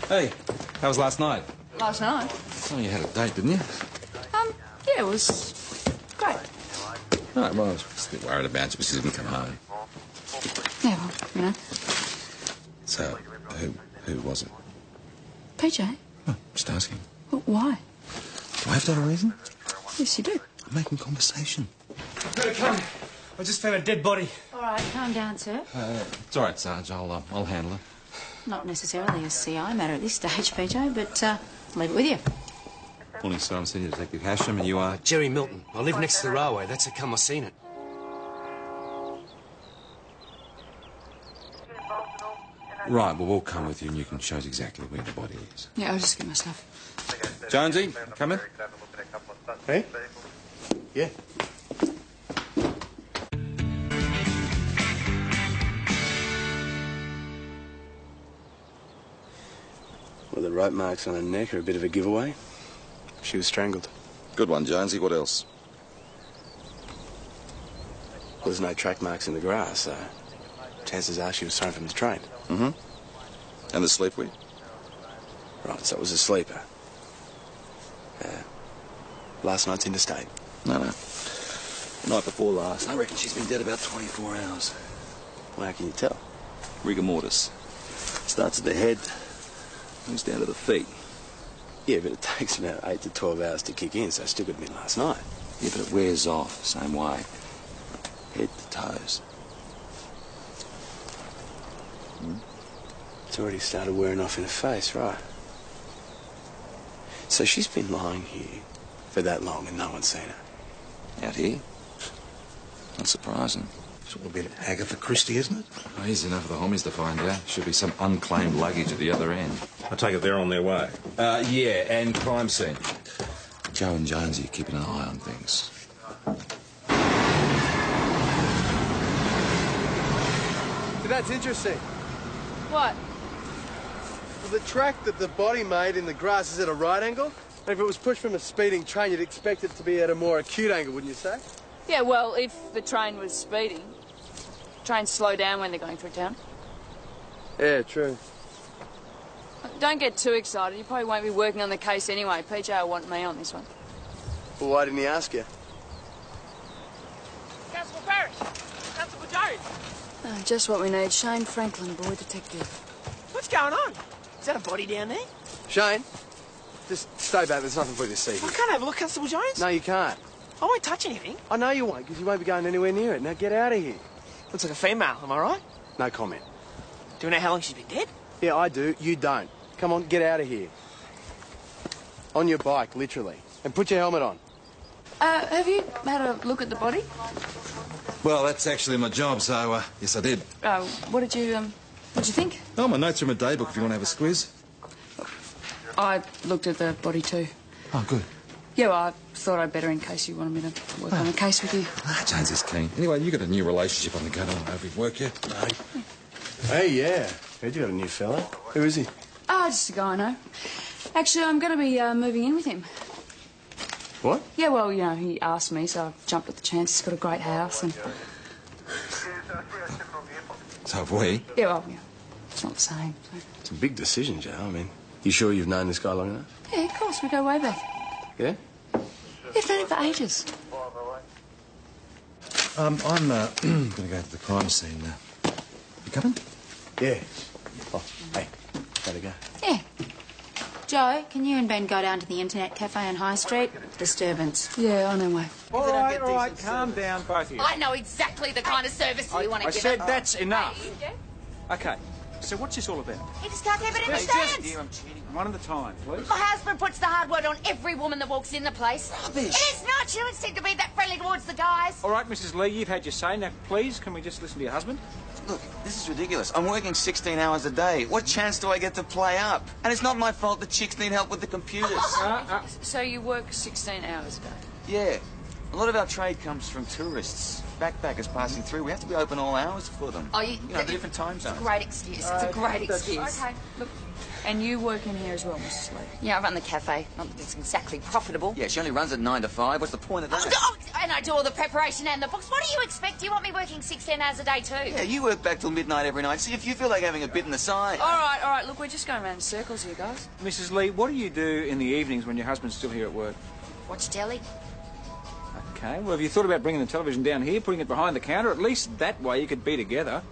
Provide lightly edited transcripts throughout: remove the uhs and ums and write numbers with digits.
Hey, how was last night? Last night? Oh, you had a date, didn't you? Yeah, it was great. Right, well, I was just a bit worried about you because you didn't come home. Yeah, well, you know. So, who was it? PJ? Oh, just asking. Well, why? Do I have to have a reason? Yes, you do. I'm making conversation. Better come. I just found a dead body. All right, calm down, sir. It's all right, Sarge. I'll handle it. Not necessarily a CI matter at this stage, PJ, but leave it with you. Morning, sir. I'm Senior Detective Hasham, and you are? Jerry Milton. I live next to the railway. That's how come I seen it. Right, well, we'll come with you and you can show us exactly where the body is. Yeah, I'll just get my stuff. Jonesy, come in. Hey? Yeah. Well, the rope marks on her neck are a bit of a giveaway. She was strangled. Good one, Jonesy. What else? Well, there's no track marks in the grass, so chances are she was thrown from the train. Mm-hmm. And the sleep weed? Right, so it was a sleeper. Last night's interstate. No. Night before last. I reckon she's been dead about 24 hours. Well, how can you tell? Rigor mortis. Starts at the head, moves down to the feet. Yeah, but it takes about 8 to 12 hours to kick in, so it still could have been last night. Yeah, but it wears off the same way. Head to toes. It's already started wearing off in her face, right? So she's been lying here for that long and no one's seen her. Out here? Not surprising. It's all a bit Agatha Christie, isn't it? Oh, easy enough for the homies to find out. Should be some unclaimed luggage at the other end. I take it they're on their way. Yeah, and crime scene. Joe and Jonesy are keeping an eye on things. So that's interesting. What? Well, the track that the body made in the grass is at a right angle. And if it was pushed from a speeding train, you'd expect it to be at a more acute angle, wouldn't you say? Yeah, well, if the train was speeding, trains slow down when they're going through town. Yeah, true. Don't get too excited. You probably won't be working on the case anyway. PJ will want me on this one. Well, why didn't he ask you? Constable Parrish! Constable Jones! Just what we need. Shane Franklin, boy detective. What's going on? Is that a body down there? Shane, just stay back. There's nothing for you to see here. I can't have a look, Constable Jones. No, you can't. I won't touch anything. I know you won't, because you won't be going anywhere near it. Now get out of here. Looks like a female, am I right? No comment. Do you know how long she's been dead? Yeah, I do. You don't. Come on, get out of here. On your bike, literally. And put your helmet on. Have you had a look at the body? Well, that's actually my job, so, yes, I did. What'd you think? Oh, my notes are in my daybook if you want to have a squiz. I looked at the body too. Oh, good. Yeah, well, I thought I'd better in case you wanted me to work on the case with you. Jones is keen. Anyway, you got a new relationship on the go. I don't know if you've worked yet. No. Hey, yeah. Heard you got a new fella. Who is he? Just a guy I know. Actually, I'm going to be moving in with him. What? Yeah, well, you know, he asked me, so I jumped at the chance. He's got a great house and... So have we. Yeah, well, yeah, it's not the same. So. It's a big decision, Joe. I mean, you sure you've known this guy long enough? Yeah, of course, we go way back. Yeah? We've known him for ages. I'm going to go to the crime scene now. You coming? Yeah. Oh, hey, gotta go. Yeah. Joe, can you and Ben go down to the Internet Cafe on High Street? Disturbance. Yeah, on our way. All right, calm down, both of you. I know exactly the kind of service you want to I give said us. that's enough. Okay, so what's this all about? He just can't keep it in his stands. One at a time, please. My husband puts the hard word on every woman that walks in the place. Rubbish. It is not. You don't seem to be that friendly towards the guys. All right, Mrs. Lee, you've had your say. Now, please, can we just listen to your husband? Look, this is ridiculous. I'm working 16 hours a day. What chance do I get to play up? And it's not my fault the chicks need help with the computers. So you work 16 hours a day? Yeah. A lot of our trade comes from tourists, backpackers passing through. We have to be open all hours for them. Oh, you know, the different time zones. It's a great excuse. It's a great excuse. Okay, look. And you work in here as well, Mrs. Lee? Yeah, I run the cafe. Not that it's exactly profitable. Yeah, she only runs at 9 to 5. What's the point of that? Oh, and I do all the preparation and the books. What do you expect? You want me working 16 hours a day too? Yeah, you work back till midnight every night. See if you feel like having a bit in the side. All right. Look, we're just going around in circles here, guys. Mrs. Lee, what do you do in the evenings when your husband's still here at work? Watch telly. Okay, well, have you thought about bringing the television down here, putting it behind the counter? At least that way you could be together.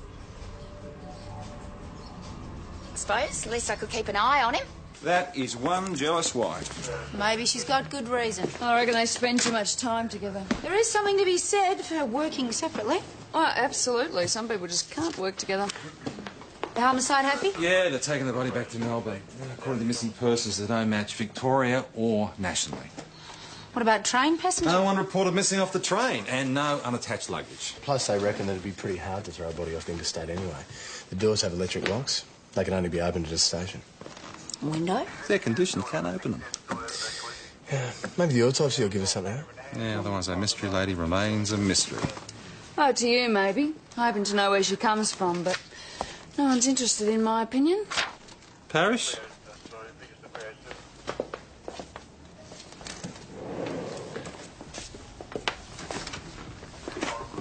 I suppose. At least I could keep an eye on him. That is one jealous wife. Maybe she's got good reason. I reckon they spend too much time together. There is something to be said for working separately. Oh, absolutely. Some people just can't work together. The homicide happy? Yeah, they're taking the body back to Melbourne. According to missing persons, they don't match Victoria or nationally. What about train passengers? No one reported missing off the train, and no unattached luggage. Plus, they reckon that it'd be pretty hard to throw a body off interstate anyway. The doors have electric locks. They can only be opened at a station. Window? They're conditioned, can't open them. Yeah, maybe the autopsy will give us something. Yeah, otherwise that mystery lady remains a mystery. Oh, to you, maybe. Hoping to know where she comes from, but no one's interested in my opinion. Parish?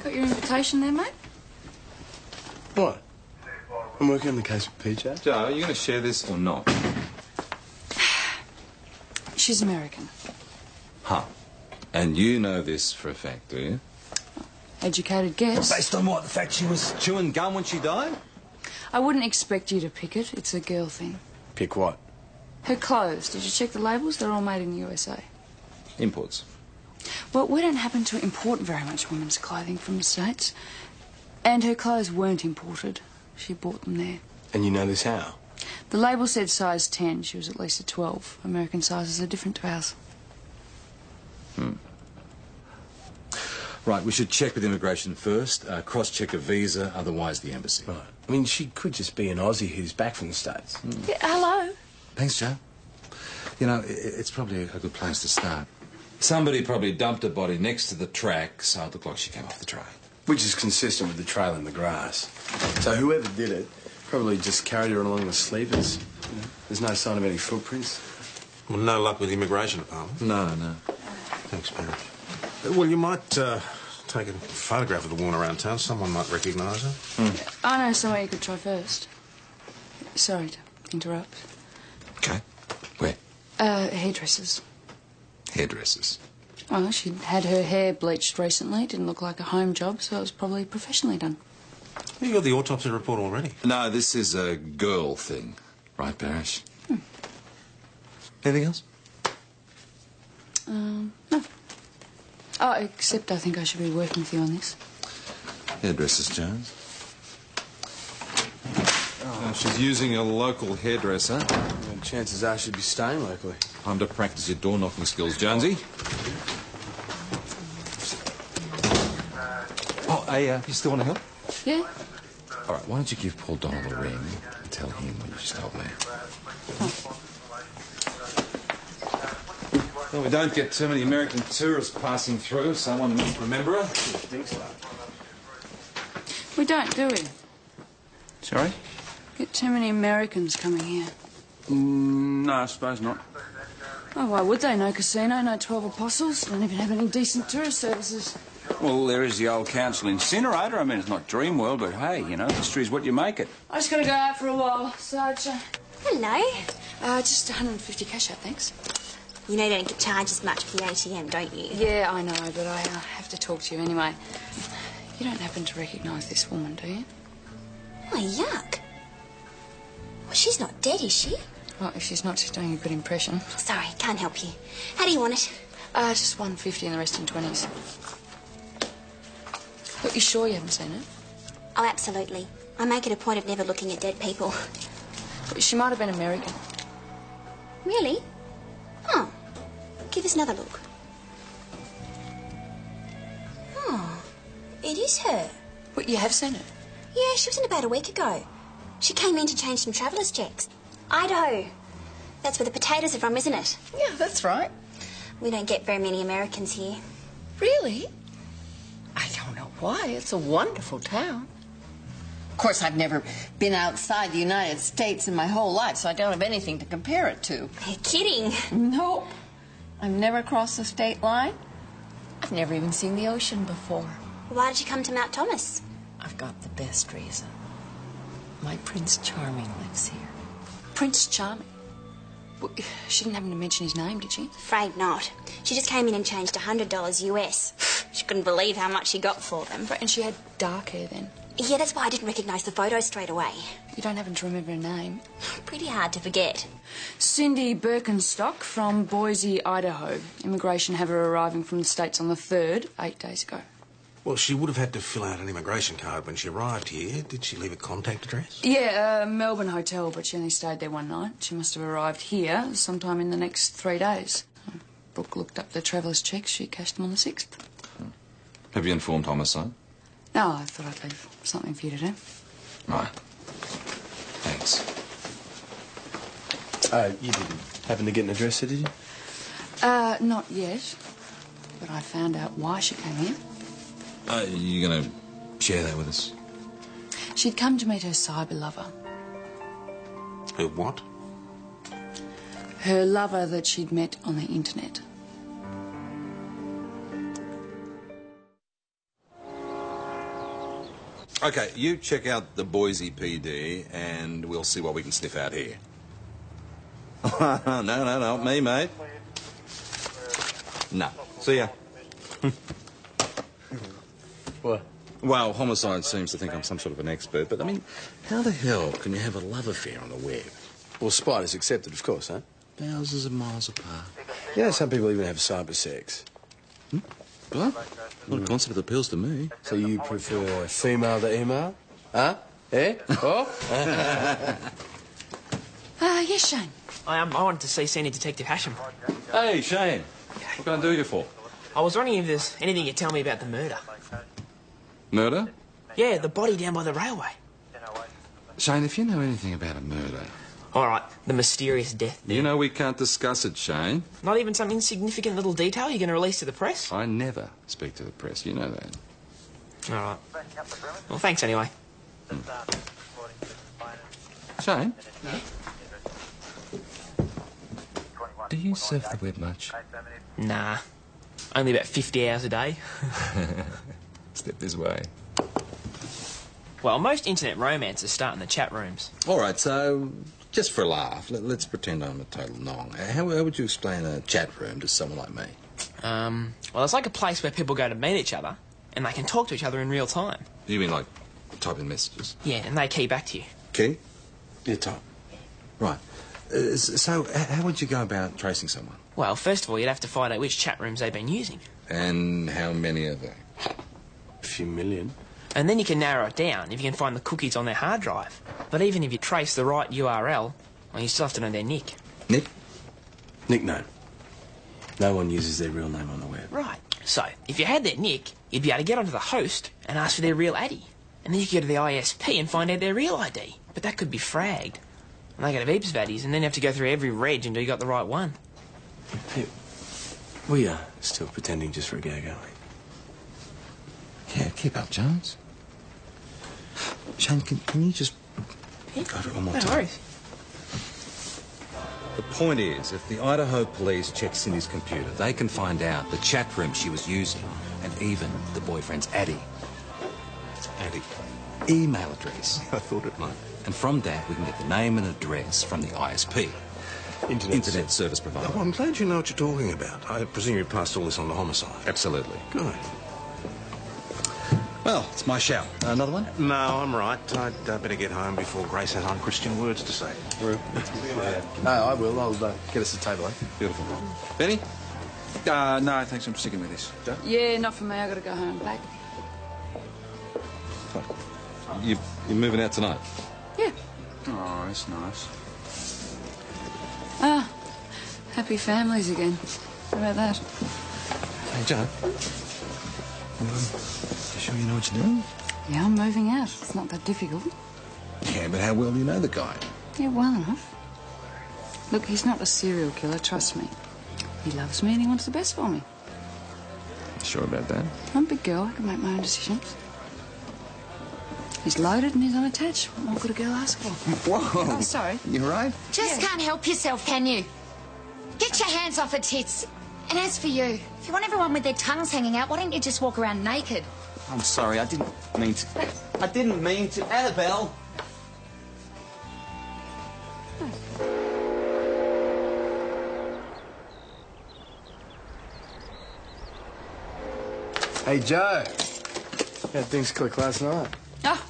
Got your invitation there, mate? What? I'm working on the case with PJ. Joe, are you going to share this or not? She's American. Huh. And you know this for a fact, do you? Educated guess. Based on what? The fact she was chewing gum when she died? I wouldn't expect you to pick it. It's a girl thing. Pick what? Her clothes. Did you check the labels? They're all made in the USA. Imports. Well, we don't happen to import very much women's clothing from the States. And her clothes weren't imported. She bought them there. And you know this how? The label said size 10. She was at least a 12. American sizes are different to ours. Right, we should check with immigration first, cross-check a visa, otherwise the embassy. Right. I mean, she could just be an Aussie who's back from the States. Yeah, hello. Thanks, Joe. You know, it's probably a good place to start. Somebody probably dumped her body next to the track, so it looked like she came off the train. Which is consistent with the trail in the grass. So whoever did it probably just carried her along the sleepers. You know, there's no sign of any footprints. Well, no luck with the immigration department. No. Thanks, Parish. Well, you might take a photograph of the woman around town. Someone might recognise her. I know somewhere you could try first. Sorry to interrupt. Okay. Where? Hairdressers. Hairdressers. Well, she'd had her hair bleached recently. It didn't look like a home job, so it was probably professionally done. You got the autopsy report already? No, this is a girl thing. Right, Parish? Anything else? No. Oh, except I think I should be working with you on this. Hairdressers, Jones. She's using a local hairdresser. Well, chances are she'd be staying locally. Time to practice your door-knocking skills, Jonesy. Oh, hey, you still want to help? Yeah? All right, why don't you give Paul Donald a ring and tell him what you just told me? Well, we don't get too many American tourists passing through. Someone must remember her. We don't, do we? Sorry? Get too many Americans coming here. No, I suppose not. Oh, why would they? No casino, no 12 apostles. Don't even have any decent tourist services. Well, there is the old council incinerator. I mean, it's not dream world, but hey, you know, history's what you make it. I just got to go out for a while, Sarge. Hello. Just 150 cash out, thanks. You know you don't get charged as much for the ATM, don't you? Yeah, I know, but I have to talk to you anyway. You don't happen to recognise this woman, do you? Oh, yuck. Well, she's not dead, is she? Well, if she's not, she's doing a good impression. Sorry, can't help you. How do you want it? Just 150 and the rest in 20s. Look, you sure you haven't seen it? Oh, absolutely. I make it a point of never looking at dead people. But she might have been American. Really? Oh. Give us another look. Oh. It is her. But you have seen her? Yeah, she was in about a week ago. She came in to change some travellers' checks. Idaho. That's where the potatoes are from, isn't it? Yeah, that's right. We don't get very many Americans here. Really? I don't know why. It's a wonderful town. Of course, I've never been outside the United States in my whole life, so I don't have anything to compare it to. You're kidding. Nope. I've never crossed the state line. I've never even seen the ocean before. Why did you come to Mount Thomas? I've got the best reason. My Prince Charming lives here. Prince Charming? Well, she didn't happen to mention his name, did she? Afraid not. She just came in and changed $100 US. She couldn't believe how much she got for them. And she had dark hair then? Yeah, that's why I didn't recognise the photo straight away. You don't happen to remember her name? Pretty hard to forget. Cindy Birkenstock from Boise, Idaho. Immigration have her arriving from the States on the 3rd, 8 days ago. Well, she would have had to fill out an immigration card when she arrived here. Did she leave a contact address? Yeah, Melbourne hotel, but she only stayed there one night. She must have arrived here sometime in the next 3 days. Brooke looked up the traveller's checks. She cashed them on the 6th. Have you informed Homicide? No, I thought I'd leave something for you to do. Right. Thanks. You didn't happen to get an address, did you? Not yet. But I found out why she came here. You going to share that with us? She'd come to meet her cyber lover. Her what? Her lover that she'd met on the internet. OK, you check out the Boise PD and we'll see what we can sniff out here. No, not me, mate. No. See ya. What? Well, Homicide seems to think I'm some sort of an expert, but, I mean, how the hell can you have a love affair on the web? Well, spiders accepted, of course, huh? Thousands of miles apart. You know, some people even have cyber sex. What? Not a concept that appeals to me. So you prefer female to email? Huh? Eh? Oh? Yes, Shane. I wanted to see Senior Detective Hasham. Hey, Shane. What can I do you for? I was wondering if there's anything you'd tell me about the murder. Murder? Yeah, the body down by the railway. Shane, if you know anything about a murder... All right, the mysterious death. You know we can't discuss it, Shane. Not even some insignificant little detail you're going to release to the press? I never speak to the press, you know that. All right. Well, thanks anyway. Shane? Do you surf the web much? Nah. Only about 50 hours a day. Step this way. Well, most internet romances start in the chat rooms. All right, so just for a laugh, let's pretend I'm a total nong. How would you explain a chat room to someone like me? Well, it's like a place where people go to meet each other and they can talk to each other in real time. You mean like typing messages? Yeah, and they key back to you. Key? Yeah, type. Right. So how would you go about tracing someone? Well, first of all, you'd have to find out which chat rooms they've been using. And how many are there? A few million. And then you can narrow it down if you can find the cookies on their hard drive. But even if you trace the right URL, well, you still have to know their nick. Nick? Nickname. No one uses their real name on the web. Right. So, if you had their nick, you'd be able to get onto the host and ask for their real ID. And then you could go to the ISP and find out their real ID. But that could be fragged. And they could have heaps of IDs, and then you have to go through every reg until you got the right one. Pip, we are still pretending just for a gag, aren't we? Yeah, keep up, Jones. Shane, can you just go over it one more time? No worries. The point is, if the Idaho police check Cindy's computer, they can find out the chat room she was using and even the boyfriend's Addy. Email address. I thought it might. And from that, we can get the name and address from the ISP. Internet Service Provider. Oh, I'm glad you know what you're talking about. I presume you passed all this on to Homicide. Absolutely. Good. Well, it's my shout. Another one? No, I'm right. I'd better get home before Grace has unchristian words to say. No, I will. I'll get us a table, eh? Beautiful. Benny? No, thanks. I'm sticking with this. Yeah, not for me. I got to go home. Back. You're moving out tonight? Yeah. Oh, that's nice. Happy families again. How about that? Hey, Joe. You sure you know what you're doing? Yeah, I'm moving out. It's not that difficult. Yeah, but how well do you know the guy? Yeah, well enough. Look, he's not a serial killer, trust me. He loves me and he wants the best for me. Sure about that? I'm a big girl. I can make my own decisions. He's loaded and he's unattached. What more could a girl ask for? Whoa! Oh, sorry. You right? Just can't help yourself, can you? Get your hands off her tits. And as for you, if you want everyone with their tongues hanging out, why don't you just walk around naked? I'm sorry, I didn't mean to. I didn't mean to. Annabelle! Hey, Joe. How'd things click last night? Oh,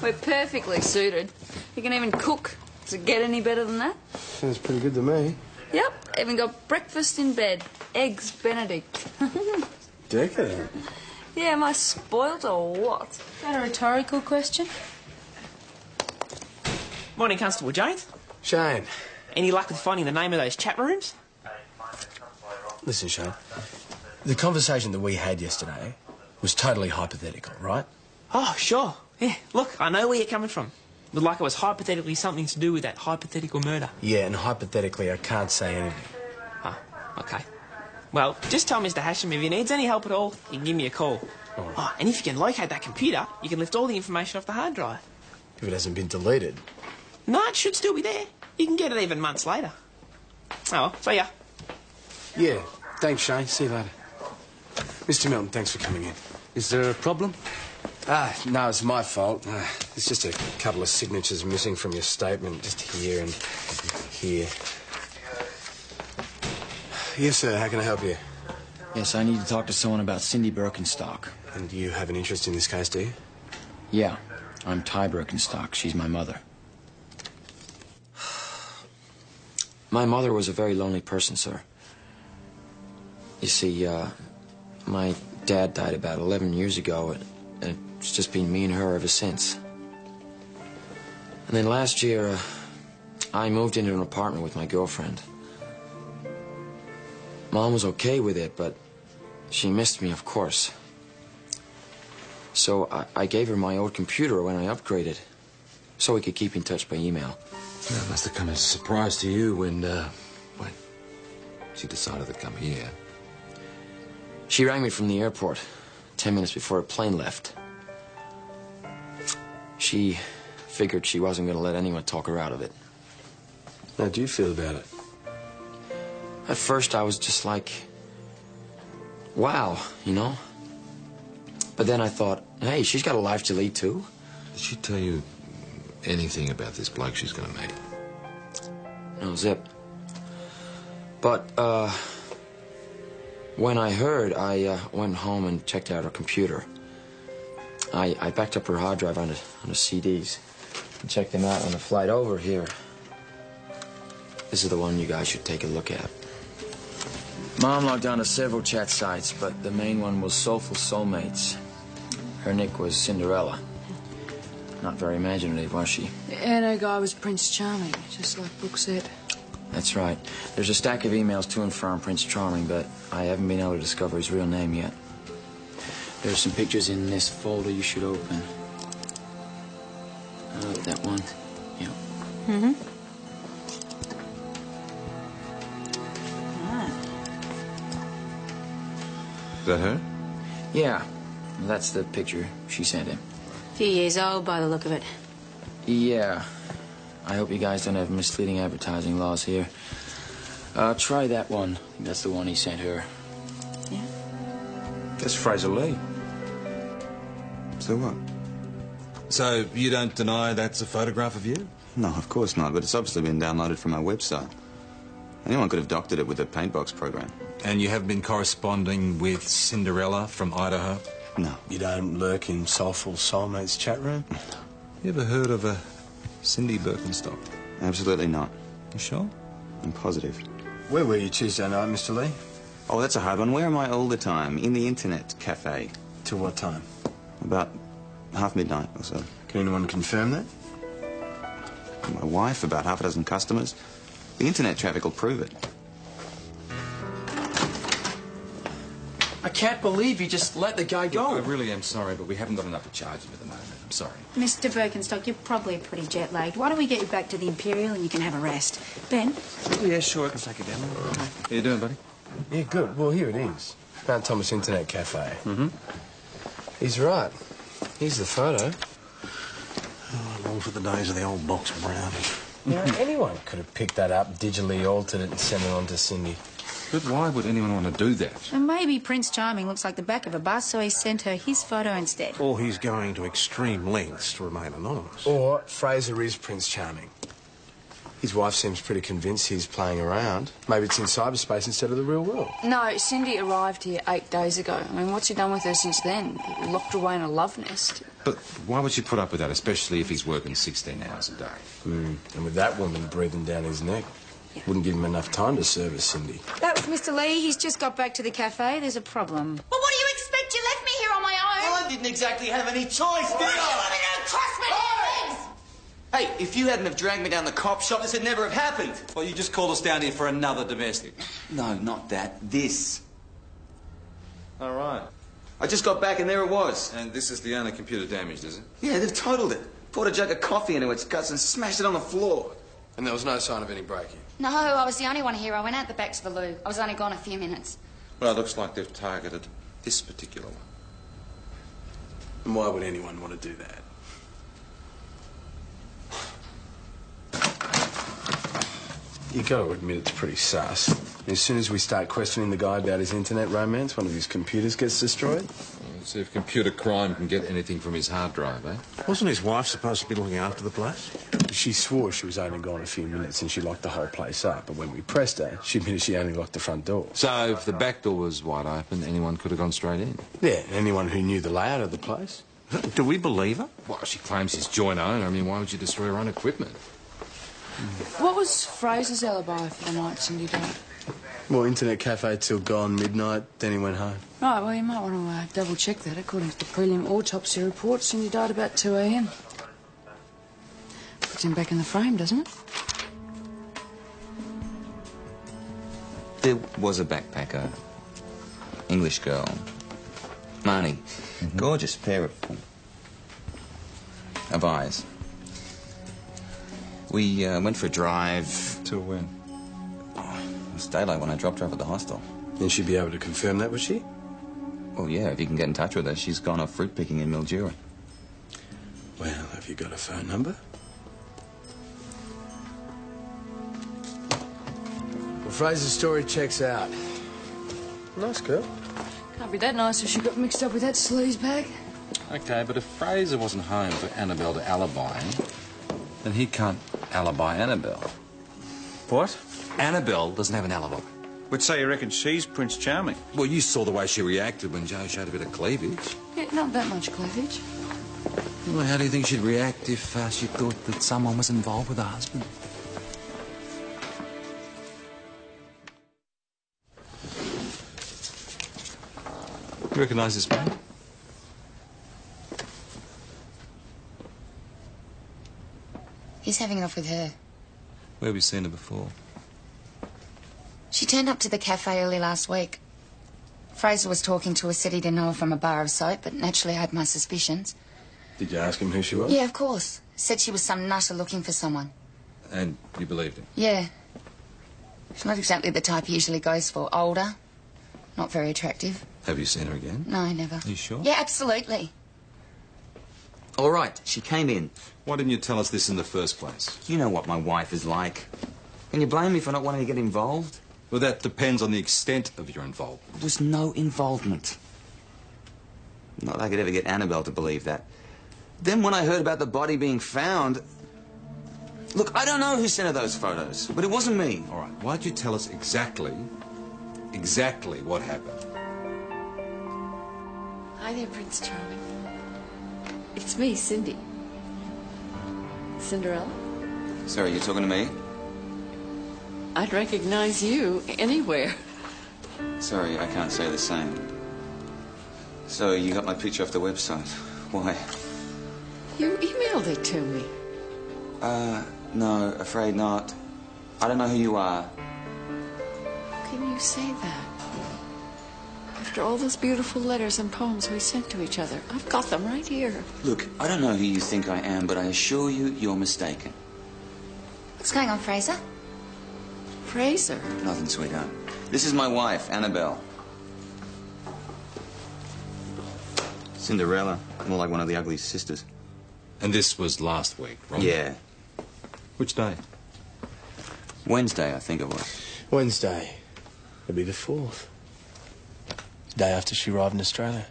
we're perfectly suited. You can even cook. Does it get any better than that? Sounds pretty good to me. Yep, even got breakfast in bed. Eggs Benedict. Decadent. Yeah, am I spoilt or what? Is that a rhetorical question? Morning, Constable Jones. Shane. Any luck with finding the name of those chat rooms? Listen, Shane. The conversation that we had yesterday was totally hypothetical, right? Oh, sure. Yeah, look, I know where you're coming from. But like it was hypothetically something to do with that hypothetical murder. Yeah, and hypothetically I can't say anything. Oh, okay. Well, just tell Mr. Hashem if he needs any help at all, he can give me a call. Oh, and if you can locate that computer, you can lift all the information off the hard drive. If it hasn't been deleted. No, it should still be there. You can get it even months later. Oh, well, see ya. Yeah, thanks, Shane. See you later. Mr. Milton, thanks for coming in. Is there a problem? No, it's my fault. There's just a couple of signatures missing from your statement, just here and here. Yes, sir, how can I help you? Yes, I need to talk to someone about Cindy Birkenstock. And you have an interest in this case, do you? Yeah, I'm Ty Birkenstock. She's my mother. My mother was a very lonely person, sir. You see, my dad died about 11 years ago, and it's just been me and her ever since. And then last year, I moved into an apartment with my girlfriend. Mom was okay with it, but she missed me, of course. So I gave her my old computer when I upgraded, so we could keep in touch by email. That must have come as a surprise to you when she decided to come here. She rang me from the airport 10 minutes before a plane left. She figured she wasn't going to let anyone talk her out of it. How do you feel about it? At first, I was just like, wow, you know? But then I thought, hey, she's got a life to lead, too. Did she tell you anything about this bloke she's going to meet? No, zip. But, when I heard, I went home and checked out her computer. I backed up her hard drive on the CDs and checked them out on the flight over here. This is the one you guys should take a look at. Mom logged on to several chat sites, but the main one was Soulful Soulmates. Her nick was Cinderella. Not very imaginative, was she? And her guy was Prince Charming, just like Brooke said. That's right. There's a stack of emails to and from Prince Charming, but I haven't been able to discover his real name yet. There's some pictures in this folder you should open. That one. Yeah. Mm-hmm. Is that her? Yeah. That's the picture she sent him. A few years old by the look of it. Yeah. I hope you guys don't have misleading advertising laws here. Try that one. I think that's the one he sent her. Yeah. That's Fraser Lee. So what? So you don't deny that's a photograph of you? No, of course not, but it's obviously been downloaded from our website. Anyone could have doctored it with a paintbox program. And you have been corresponding with Cinderella from Idaho? No. You don't lurk in Soulful Soulmates chat room? You ever heard of a Cindy Birkenstock? Absolutely not. You sure? I'm positive. Where were you Tuesday night, Mr. Lee? Oh, that's a hard one. Where am I all the time? In the internet cafe. Till what time? About half midnight or so. Can anyone confirm that? My wife, about half a dozen customers. The internet traffic will prove it. I can't believe you just let the guy go. I really am sorry, but we haven't got enough to charge him at the moment. I'm sorry. Mr. Birkenstock, you're probably pretty jet-lagged. Why don't we get you back to the Imperial and you can have a rest? Ben? Oh, yeah, sure, I can take it down. How you doing, buddy? Yeah, good. Well, here it is. Mount Thomas Internet Cafe. Mm-hmm. He's right. Here's the photo. Oh, I long for the days of the old box brownie. You know, anyone could have picked that up, digitally altered it and sent it on to Cindy. But why would anyone want to do that? And maybe Prince Charming looks like the back of a bus, so he sent her his photo instead. Or he's going to extreme lengths to remain anonymous. Or Fraser is Prince Charming. His wife seems pretty convinced he's playing around. Maybe it's in cyberspace instead of the real world. No, Cindy arrived here 8 days ago. I mean, what's he done with her since then? Locked her away in a love nest. But why would she put up with that, especially if he's working 16 hours a day? And with that woman breathing down his neck, wouldn't give him enough time to service Cindy. That was Mr. Lee. He's just got back to the cafe. There's a problem. Well, what do you expect? You left me here on my own. Well, I didn't exactly have any choice, did I? You don't trust me, legs. Hey, if you hadn't have dragged me down the cop shop, this would never have happened. Well, you just called us down here for another domestic. No, not that. This. All right. I just got back and there it was. And this is the only computer damaged, is it? Yeah, they've totaled it. Poured a jug of coffee into its guts and smashed it on the floor. And there was no sign of any break-in? No, I was the only one here. I went out the back to the loo. I was only gone a few minutes. Well, it looks like they've targeted this particular one. And why would anyone want to do that? You got to admit it's pretty sus. As soon as we start questioning the guy about his internet romance, one of his computers gets destroyed. Let's see if computer crime can get anything from his hard drive, eh? Wasn't his wife supposed to be looking after the place? She swore she was only gone a few minutes and she locked the whole place up. But when we pressed her, she admitted she only locked the front door. So if the back door was wide open, anyone could have gone straight in? Yeah, anyone who knew the layout of the place. Do we believe her? Well, she claims she's joint owner. I mean, why would you destroy her own equipment? What was Fraser's alibi for the night Cindy died? Well, internet cafe till gone midnight, then he went home. Right, well, you might want to double-check that. According to the prelim autopsy report, Cindy died about 2 a.m. Puts him back in the frame, doesn't it? There was a backpacker. English girl. Marnie. Gorgeous pair of eyes. We went for a drive. Till when? It was daylight when I dropped her off at the hostel. Then she'd be able to confirm that, was she? Well, yeah, if you can get in touch with her. She's gone off fruit picking in Mildura. Well, have you got a phone number? Well, Fraser's story checks out. Nice girl. Can't be that nice if she got mixed up with that sleaze bag. Okay, but if Fraser wasn't home for Annabelle to alibi him, then he can't alibi Annabelle. What? Annabelle doesn't have an alibi. Would say you reckon she's Prince Charming. Well, you saw the way she reacted when Joe showed a bit of cleavage. Yeah, not that much cleavage. Well, how do you think she'd react if she thought that someone was involved with her husband? You recognise this man? He's having it off with her. Where have you seen her before? She turned up to the cafe early last week. Fraser was talking to her, said he didn't know her from a bar of soap, but naturally I had my suspicions. Did you ask him who she was? Yeah, of course. Said she was some nutter looking for someone. And you believed him? Yeah. She's not exactly the type he usually goes for. Older, not very attractive. Have you seen her again? No, never. Are you sure? Yeah, absolutely. All right, she came in. Why didn't you tell us this in the first place? You know what my wife is like. Can you blame me for not wanting to get involved? Well, that depends on the extent of your involvement. There was no involvement. Not that I could ever get Annabelle to believe that. Then when I heard about the body being found... Look, I don't know who sent her those photos, but it wasn't me. All right, why don't you tell us exactly what happened? Hi there, Prince Charming. It's me, Cindy. Cinderella? Sorry, you talking to me? I'd recognize you anywhere. Sorry, I can't say the same. So you got my picture off the website. Why? You emailed it to me. No, afraid not. I don't know who you are. How can you say that? After all those beautiful letters and poems we sent to each other, I've got them right here. Look, I don't know who you think I am, but I assure you, you're mistaken. What's going on, Fraser? Fraser? Nothing, sweetheart. This is my wife, Annabelle. Cinderella. More like one of the ugly sisters. And this was last week, right? Yeah. Which day? Wednesday, I think it was. Wednesday. It'll be the 4th. Day after she arrived in Australia.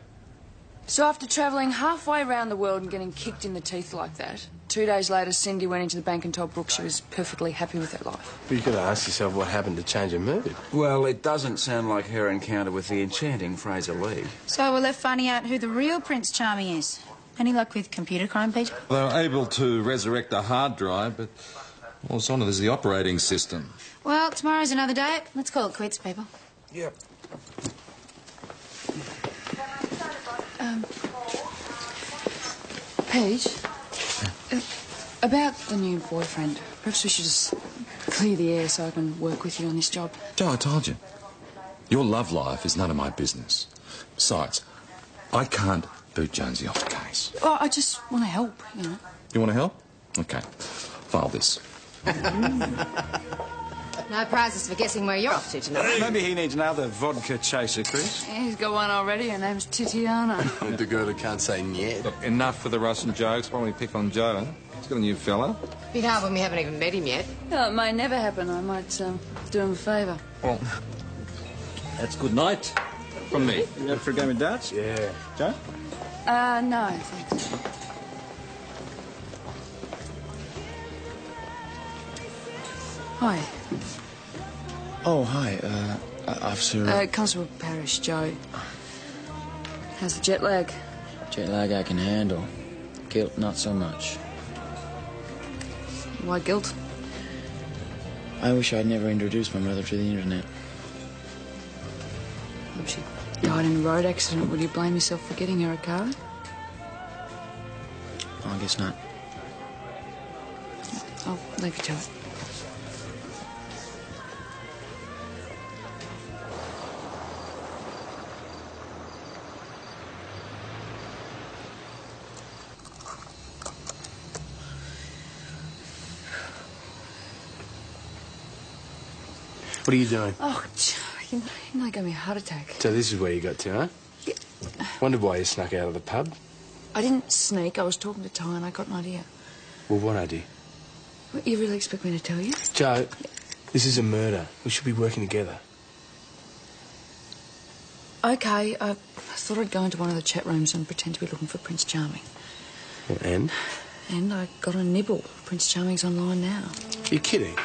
So after travelling halfway around the world and getting kicked in the teeth like that, 2 days later Cindy went into the bank and told Brooke she was perfectly happy with her life. But you've got to ask yourself what happened to change her mood. Well, it doesn't sound like her encounter with the enchanting Fraser Lee. So we're left finding out who the real Prince Charming is. Any luck with computer crime, Peter? They were able to resurrect the hard drive, but all it's on it is the operating system. Well, tomorrow's another day. Let's call it quits, people. Yep. Paige, about the new boyfriend, perhaps we should just clear the air so I can work with you on this job. Joe, I told you. Your love life is none of my business. Besides, I can't boot Jonesy off the case. Oh, I just want to help, you know. You want to help? Okay. File this. No prizes for guessing where you're off to tonight. Maybe he needs another vodka chaser, Chris. Yeah, he's got one already. Her name's Titiana. The girl that can't say niet. Look, enough with the Russian jokes. Why don't we pick on Joe? He's got a new fella. Bit hard when we haven't even met him yet. Oh, it may never happen. I might do him a favour. Well, that's good night from me. You up for a game of darts? Yeah. Joe? No, thanks. Hi. Oh, hi, Officer... Constable Parrish, Joe. How's the jet lag? Jet lag I can handle. Guilt, not so much. Why guilt? I wish I'd never introduced my mother to the internet. If she died in a road accident, would you blame yourself for getting her a car? Oh, I guess not. I'll leave you to it. What are you doing? Oh, you nearly gave me a heart attack. So this is where you got to, huh? Yeah. Wondered why you snuck out of the pub. I didn't sneak. I was talking to Ty and I got an idea. Well, what idea? What, you really expect me to tell you? Joe, this is a murder. We should be working together. Okay, I thought I'd go into one of the chat rooms and pretend to be looking for Prince Charming. Well, and? And I got a nibble. Prince Charming's online now. You're kidding.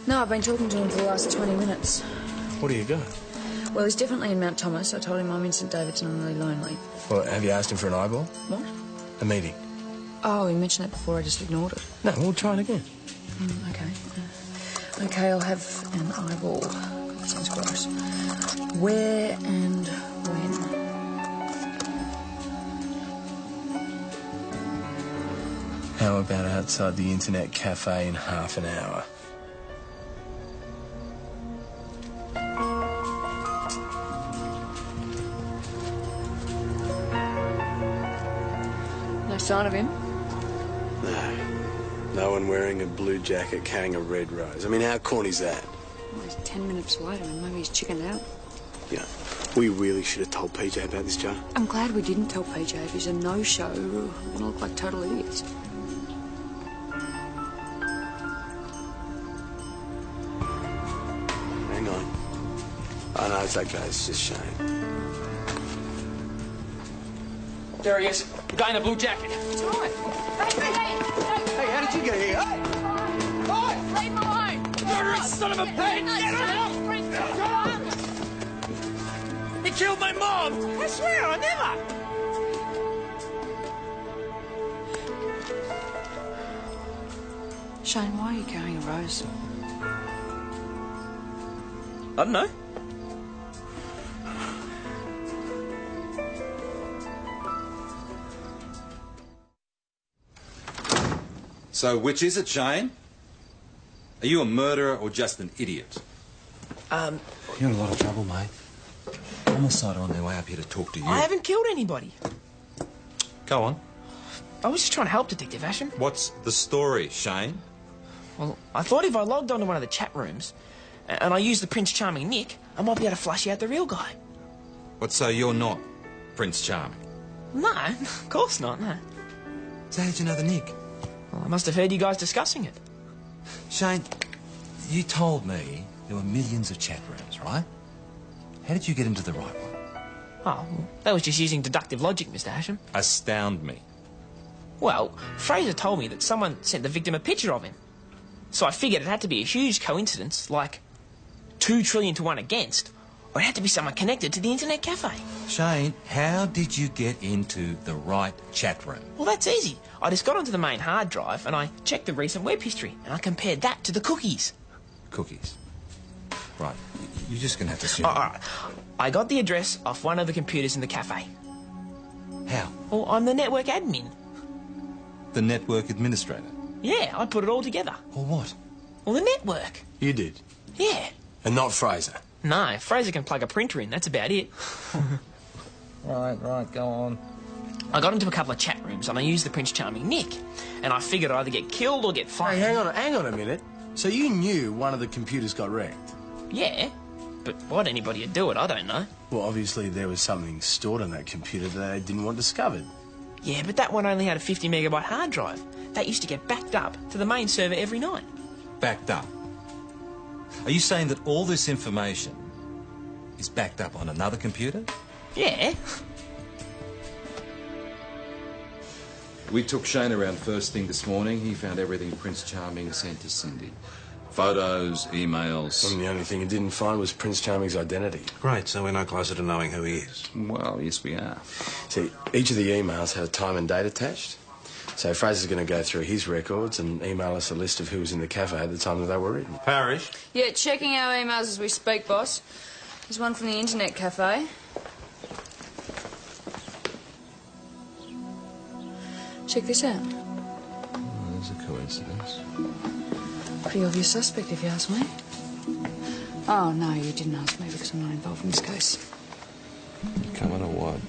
No, I've been talking to him for the last 20 minutes. What do you got? Well, he's definitely in Mount Thomas. I told him I'm in St David's and I'm really lonely. Well, have you asked him for an eyeball? What? A meeting? Oh, he mentioned that before. I just ignored it. No, we'll try it again. Okay. Okay, I'll have an eyeball. That sounds gross. Where and when? How about outside the internet cafe in half an hour? No sign of him? No. No one wearing a blue jacket carrying a red rose. I mean, how corny's that? Well, he's 10 minutes later and maybe he's chickened out. Yeah. We really should have told PJ about this, Joe. I'm glad we didn't tell PJ. If he's a no-show, we're going to look like total idiots. Hang on. Oh, no, it's okay. It's just Shane. There he is. The guy in the blue jacket. Hey, Hey, how did you get here? Hey! leave him alone! Murdering son of a pig! Get out! He killed my mom! I swear, I never! Shane, why are you carrying a rose? I don't know. So, which is it, Shane? Are you a murderer or just an idiot? You're in a lot of trouble, mate. Homicide are on their way up here to talk to you. I haven't killed anybody. Go on. I was just trying to help Detective Asham. What's the story, Shane? Well, I thought if I logged onto one of the chat rooms and I used the Prince Charming nick, I might be able to flush out the real guy. What, so you're not Prince Charming? No, of course not, no. So how did you know the Nick? Well, I must have heard you guys discussing it. Shane, you told me there were millions of chat rooms, right? How did you get into the right one? Oh, well, that was just using deductive logic, Mr. Hasham. Astound me. Well, Fraser told me that someone sent the victim a picture of him. So I figured it had to be a huge coincidence, like 2 trillion to 1 against, or it had to be someone connected to the internet cafe. Shane, how did you get into the right chat room? Well, that's easy. I just got onto the main hard drive and I checked the recent web history and I compared that to the cookies. Cookies. Right. You're just going to have to assume. All right. I got the address off one of the computers in the cafe. How? Well, I'm the network admin. The network administrator? Yeah, I put it all together. Or what? Well, the network. You did? Yeah. And not Fraser? No, Fraser can plug a printer in, that's about it. Right, go on. I got into a couple of chat rooms and I used the Prince Charming Nick. And I figured I'd either get killed or get fired. Hey, hang on a minute. So you knew one of the computers got wrecked? Yeah, but why'd anybody do it, I don't know. Well, obviously there was something stored on that computer that they didn't want discovered. Yeah, but that one only had a 50 megabyte hard drive. That used to get backed up to the main server every night. Backed up? Are you saying that all this information is backed up on another computer? Yeah. We took Shane around first thing this morning. He found everything Prince Charming sent to Cindy. Photos, emails. And the only thing he didn't find was Prince Charming's identity. Great, so we're no closer to knowing who he is. Well, yes, we are. See, each of the emails had a time and date attached. So Fraser's going to go through his records and email us a list of who was in the cafe at the time that they were written. Parish? Yeah, checking our emails as we speak, boss. There's one from the internet cafe. Check this out. Oh, there's a coincidence. Pretty obvious suspect, if you ask me. Oh, no, you didn't ask me because I'm not involved in this case. Coming or what?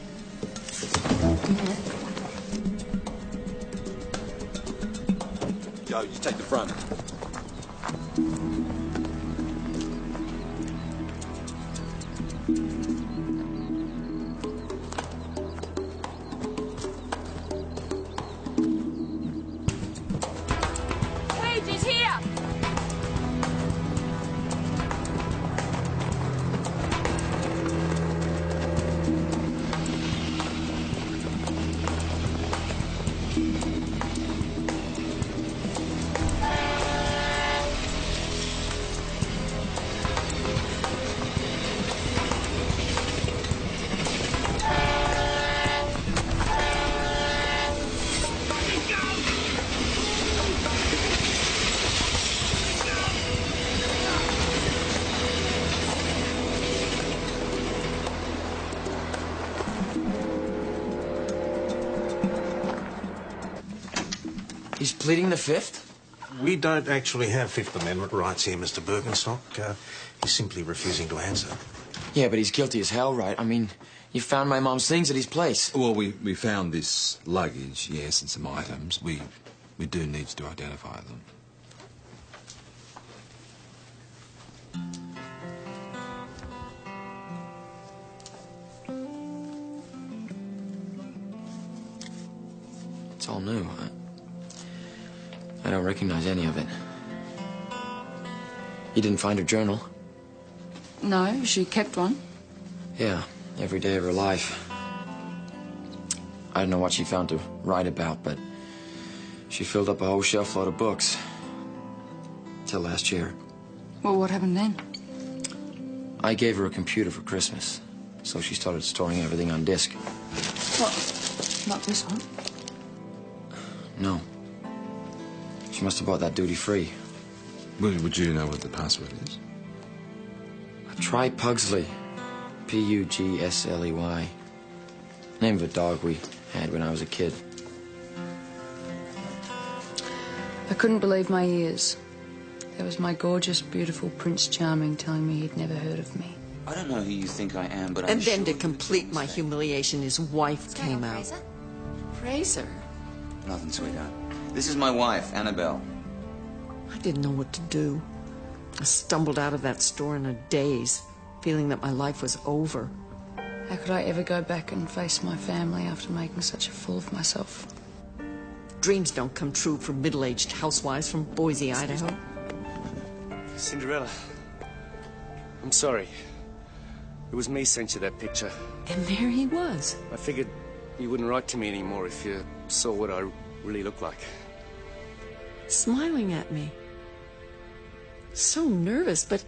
Joe, you take the front. Page is here! He's pleading the Fifth? We don't actually have Fifth Amendment rights here, Mr. Birkenstock. He's simply refusing to answer. Yeah, but he's guilty as hell, right? I mean, you found my mom's things at his place. Well, we found this luggage, yes, and some items. We do need to identify them. It's all new. I don't recognize any of it. You didn't find her journal? No, she kept one. Yeah, every day of her life. I don't know what she found to write about, but she filled up a whole shelf load of books. Till last year. Well, what happened then? I gave her a computer for Christmas, so she started storing everything on disk. What? Not this one? No. She must have bought that duty-free. Would you know what the password is? Try Pugsley. P-U-G-S-L-E-Y. Name of a dog we had when I was a kid. I couldn't believe my ears. There was my gorgeous, beautiful Prince Charming telling me he'd never heard of me. I don't know who you think I am, but I'm And then sure to complete my humiliation, his wife came out. Fraser? Nothing, sweetheart. This is my wife, Annabelle. I didn't know what to do. I stumbled out of that store in a daze, feeling that my life was over. How could I ever go back and face my family after making such a fool of myself? Dreams don't come true for middle-aged housewives from Boise, Idaho. Cinderella, I'm sorry. It was me sent you that picture. And there he was. I figured you wouldn't write to me anymore if you saw what I really look like. Smiling at me. So nervous, but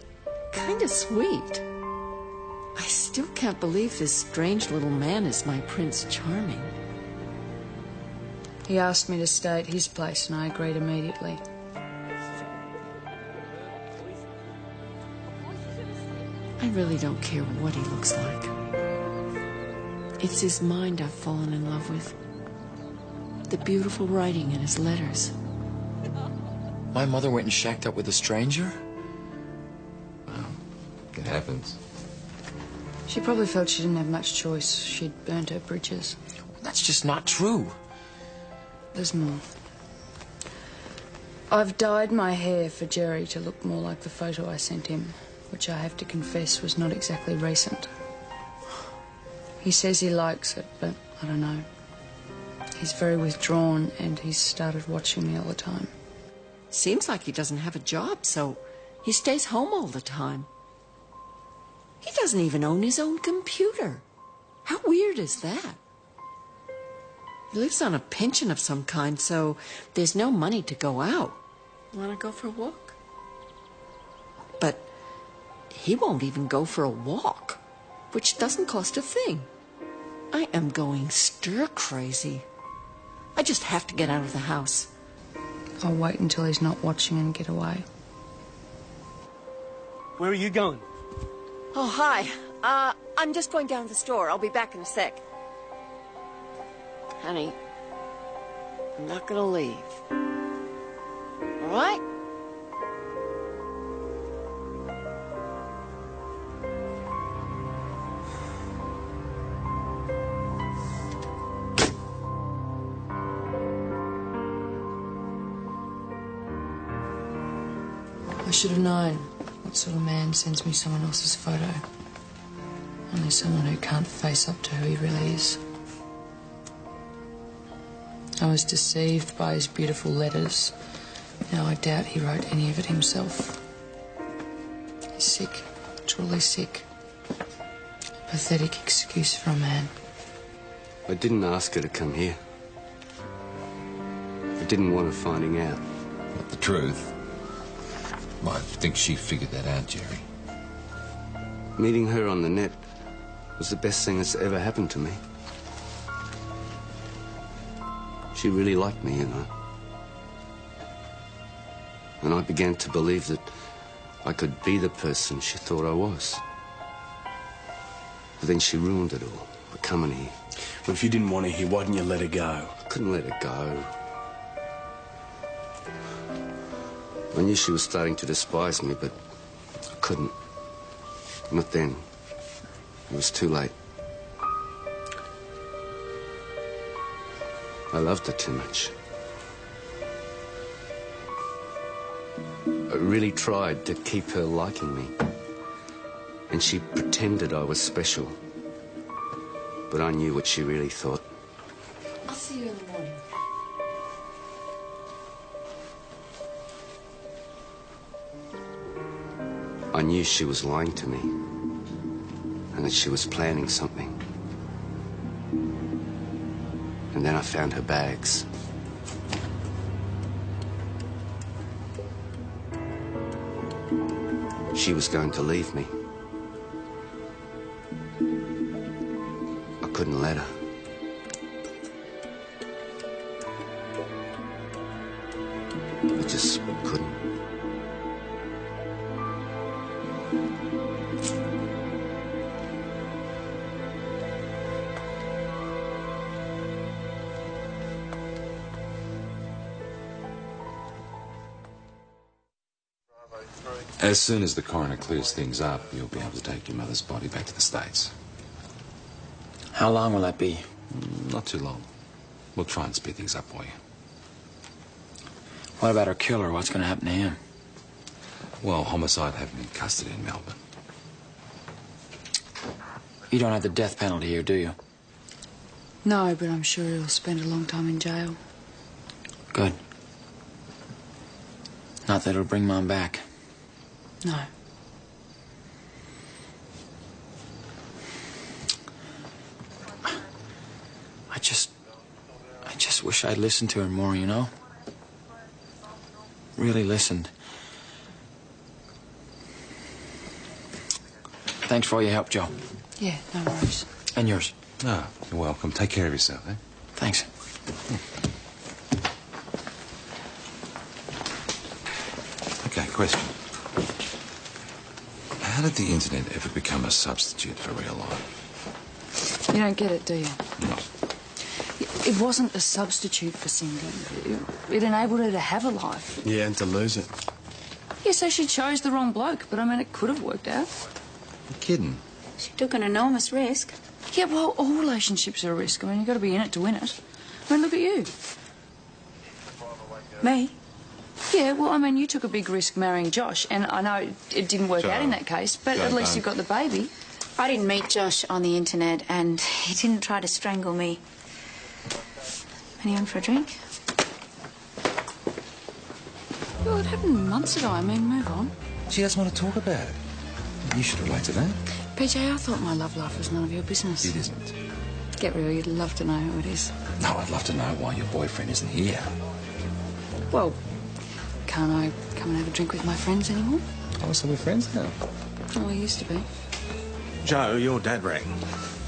kind of sweet. I still can't believe this strange little man is my Prince Charming. He asked me to stay at his place and I agreed immediately. I really don't care what he looks like. It's his mind I've fallen in love with. The beautiful writing in his letters. My mother went and shacked up with a stranger? Well, it happens. She probably felt she didn't have much choice. She'd burnt her bridges. That's just not true. There's more. I've dyed my hair for Jerry to look more like the photo I sent him, which I have to confess was not exactly recent. He says he likes it, but I don't know. He's very withdrawn and he's started watching me all the time. Seems like he doesn't have a job, so he stays home all the time. He doesn't even own his own computer. How weird is that? He lives on a pension of some kind, so there's no money to go out. Want to go for a walk? But he won't even go for a walk, which doesn't cost a thing. I am going stir-crazy. I just have to get out of the house. I'll wait until he's not watching and get away. Where are you going? Oh, hi. I'm just going down to the store. I'll be back in a sec. Honey, I'm not gonna leave. All right? I should have known what sort of man sends me someone else's photo. Only someone who can't face up to who he really is. I was deceived by his beautiful letters. Now I doubt he wrote any of it himself. He's sick, truly sick. Pathetic excuse for a man. I didn't ask her to come here. I didn't want her finding out. But the truth? Well, I think she figured that out, Jerry. Meeting her on the net was the best thing that's ever happened to me. She really liked me, you know. And I began to believe that I could be the person she thought I was. But then she ruined it all by coming here. But if you didn't want her here, why didn't you let her go? I couldn't let her go. I knew she was starting to despise me, but I couldn't. Not then. It was too late. I loved her too much. I really tried to keep her liking me. And she pretended I was special. But I knew what she really thought. I'll see you in the morning. I knew she was lying to me. And that she was planning something. And then I found her bags. She was going to leave me. I couldn't let her. I just couldn't. As soon as the coroner clears things up, you'll be able to take your mother's body back to the States. How long will that be? Not too long. We'll try and speed things up for you. What about her killer? What's going to happen to him? Well, homicide have him in custody in Melbourne. You don't have the death penalty here, do you? No, but I'm sure he'll spend a long time in jail. Good. Not that it'll bring Mom back. No. I just wish I'd listened to her more, you know? Really listened. Thanks for all your help, Joe. Yeah, no worries. And yours. No, you're welcome. Take care of yourself, eh? Thanks. Okay, question. How did the internet ever become a substitute for real life? You don't get it, do you? No. It wasn't a substitute for Cindy. It enabled her to have a life. Yeah, and to lose it. Yeah, so she chose the wrong bloke, but I mean, it could have worked out. You're kidding. She took an enormous risk. Yeah, well, all relationships are a risk. I mean, you've got to be in it to win it. I mean, look at you. Me? Yeah, well, I mean, you took a big risk marrying Josh, and I know it didn't work out in that case, but at least you got the baby. I didn't meet Josh on the internet, and he didn't try to strangle me. Anyone for a drink? Well, it happened months ago. I mean, move on. She doesn't want to talk about it. You should relate to that. PJ, I thought my love life was none of your business. It isn't. Get real, you'd love to know who it is. No, I'd love to know why your boyfriend isn't here. Well, can't I come and have a drink with my friends anymore? Oh, so we're friends now? Oh, we used to be. Joe, your dad rang.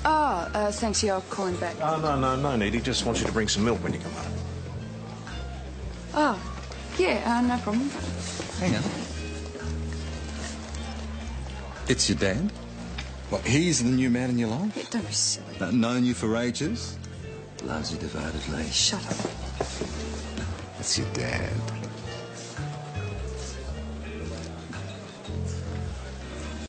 Oh, thanks. Yeah, I'll call him back. Oh, no need. He just wants you to bring some milk when you come home. Oh, yeah, no problem. Hang on. It's your dad? What, he's the new man in your life? Yeah, don't be silly. Known you for ages? Loves you devotedly. Shut up. That's your dad.